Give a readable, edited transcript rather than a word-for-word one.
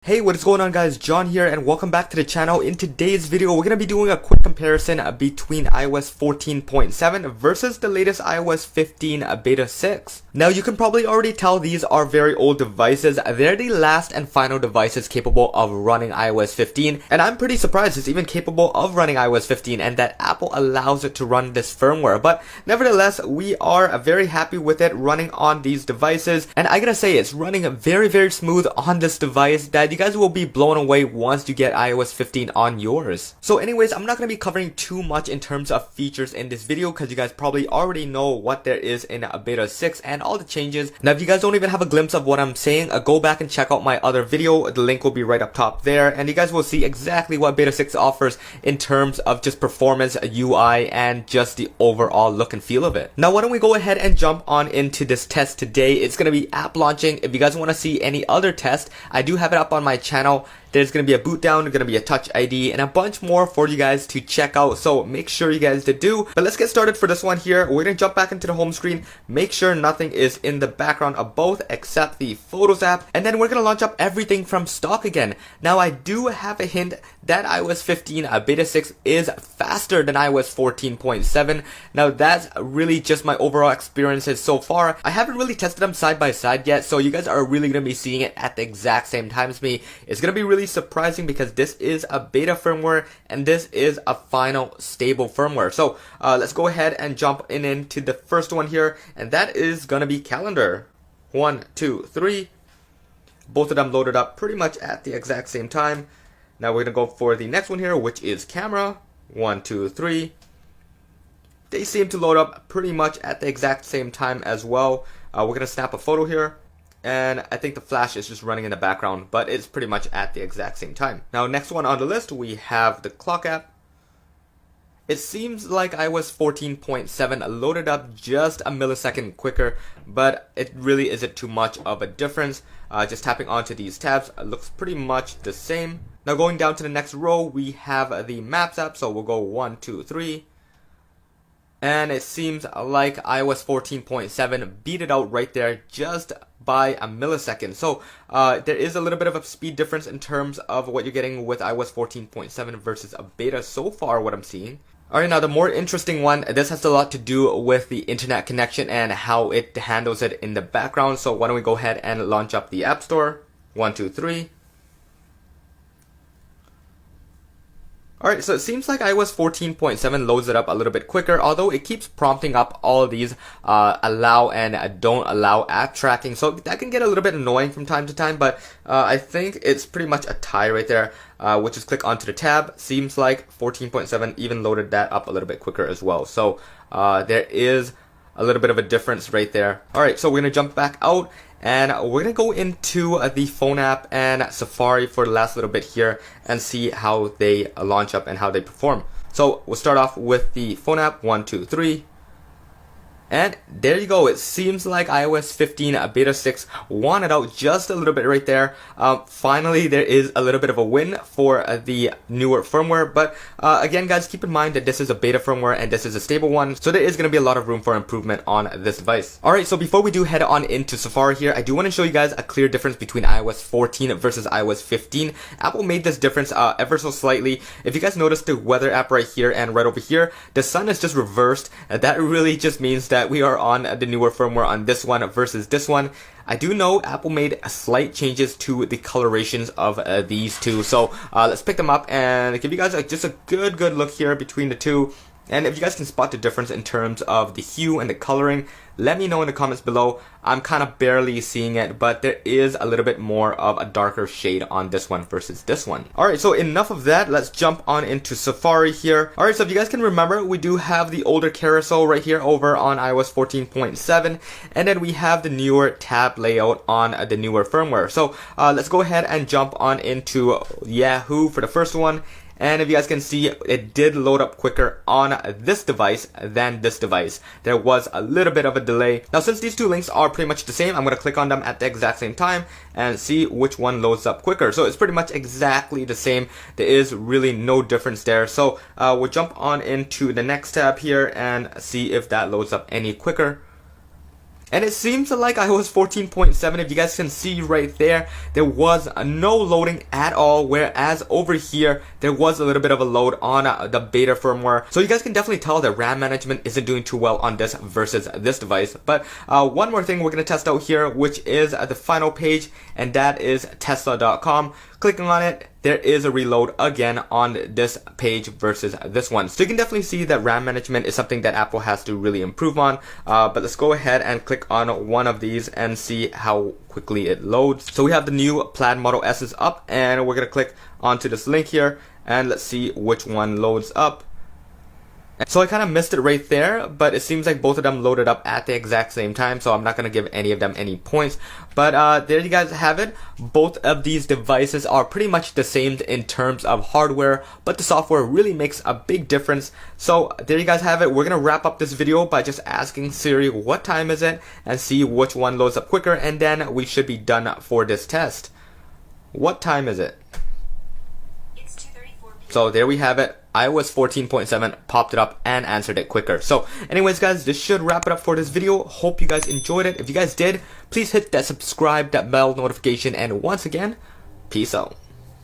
Hey, what is going on guys, John here and welcome back to the channel. In today's video, we're going to be doing a quick comparison between iOS 14.7 versus the latest iOS 15 Beta 6. Now you can probably already tell these are very old devices. They're the last and final devices capable of running iOS 15, and I'm pretty surprised it's even capable of running iOS 15 and that Apple allows it to run this firmware. But nevertheless, we are very happy with it running on these devices, and I gotta say it's running very smooth on this device that you guys will be blown away once you get iOS 15 on yours. So anyways, I'm not going to be covering too much in terms of features in this video because you guys probably already know what there is in Beta 6 and all the changes. Now if you guys don't even have a glimpse of what I'm saying, go back and check out my other video. The link will be right up top there, and you guys will see exactly what Beta 6 offers in terms of just performance, UI, and just the overall look and feel of it. Now why don't we go ahead and jump on into this test today. It's going to be app launching. If you guys want to see any other test, I do have it up on my channel. There's going to be a boot down, going to be a touch ID, and a bunch more for you guys to check out, so make sure you guys do. But let's get started for this one here. We're going to jump back into the home screen, make sure nothing is in the background of both except the Photos app, and then we're going to launch up everything from stock again. Now I do have a hint that iOS 15 Beta 6 is faster than iOS 14.7. Now that's really just my overall experiences so far. I haven't really tested them side by side yet, so you guys are really going to be seeing it at the exact same time as me. It's going to be really surprising because this is a beta firmware and this is a final stable firmware. So let's go ahead and jump into the first one here, and that is gonna be calendar. 1, 2, 3. Both of them loaded up pretty much at the exact same time. Now we're gonna go for the next one here, which is camera. 1, 2, 3. They seem to load up pretty much at the exact same time as well. We're gonna snap a photo here, and I think the flash is just running in the background, but it's pretty much at the exact same time. Now next one on the list, we have the clock app. It seems like iOS 14.7 loaded up just a millisecond quicker, but it really isn't too much of a difference. Just tapping onto these tabs, it looks pretty much the same. Now going down to the next row, we have the Maps app, so we'll go 1, 2, 3. And it seems like iOS 14.7 beat it out right there just by a millisecond. So there is a little bit of a speed difference in terms of what you're getting with iOS 14.7 versus a beta so far, what I'm seeing. Alright, now the more interesting one, this has a lot to do with the internet connection and how it handles it in the background. So why don't we go ahead and launch up the App Store. 1, 2, 3. Alright, so it seems like iOS 14.7 loads it up a little bit quicker, although it keeps prompting up all these allow and don't allow app tracking, so that can get a little bit annoying from time to time, but I think it's pretty much a tie right there. We'll just click onto the tab. Seems like 14.7 even loaded that up a little bit quicker as well, so there is a little bit of a difference right there. Alright, so we're going to jump back out, and we're going to go into the phone app and Safari for the last little bit here and see how they launch up and how they perform. So we'll start off with the phone app. 1, 2, 3. And there you go. It seems like iOS 15 Beta 6 won it out just a little bit right there. Finally, there is a little bit of a win for the newer firmware. But again, guys, keep in mind that this is a beta firmware and this is a stable one. So there is going to be a lot of room for improvement on this device. Alright, so before we do head on into Safari here, I do want to show you guys a clear difference between iOS 14 versus iOS 15. Apple made this difference ever so slightly. If you guys notice the weather app right here and right over here, the sun is just reversed. That really just means that we are on the newer firmware on this one versus this one. I do know Apple made slight changes to the colorations of these two, so let's pick them up and give you guys just a good look here between the two. And if you guys can spot the difference in terms of the hue and the coloring, let me know in the comments below. I'm kind of barely seeing it, but there is a little bit more of a darker shade on this one versus this one. Alright, so enough of that. Let's jump on into Safari here. Alright, so if you guys can remember, we do have the older carousel right here over on iOS 14.7, and then we have the newer tab layout on the newer firmware. So let's go ahead and jump on into Yahoo for the first one. And if you guys can see, it did load up quicker on this device than this device. There was a little bit of a delay. Now, since these two links are pretty much the same, I'm going to click on them at the exact same time and see which one loads up quicker. So it's pretty much exactly the same. There is really no difference there. So we'll jump on into the next tab here and see if that loads up any quicker. And it seems like iOS 14.7, if you guys can see right there, there was no loading at all, whereas over here, there was a little bit of a load on the beta firmware. So you guys can definitely tell that RAM management isn't doing too well on this versus this device. But one more thing we're going to test out here, which is the final page, and that is Tesla.com. Clicking on it, there is a reload again on this page versus this one. So you can definitely see that RAM management is something that Apple has to really improve on. But let's go ahead and click on one of these and see how quickly it loads. So we have the new Plaid Model S's up, and we're going to click onto this link here, and let's see which one loads up. So I kind of missed it right there, but it seems like both of them loaded up at the exact same time, so I'm not going to give any of them any points. But there you guys have it. Both of these devices are pretty much the same in terms of hardware, but the software really makes a big difference. So there you guys have it. We're going to wrap up this video by just asking Siri what time is it and see which one loads up quicker, and then we should be done for this test. What time is it? It's 2:34 p.m. So there we have it. iOS 14.7 popped it up and answered it quicker. So anyways guys, this should wrap it up for this video. Hope you guys enjoyed it. If you guys did, please hit that subscribe, that bell notification, and once again, peace out.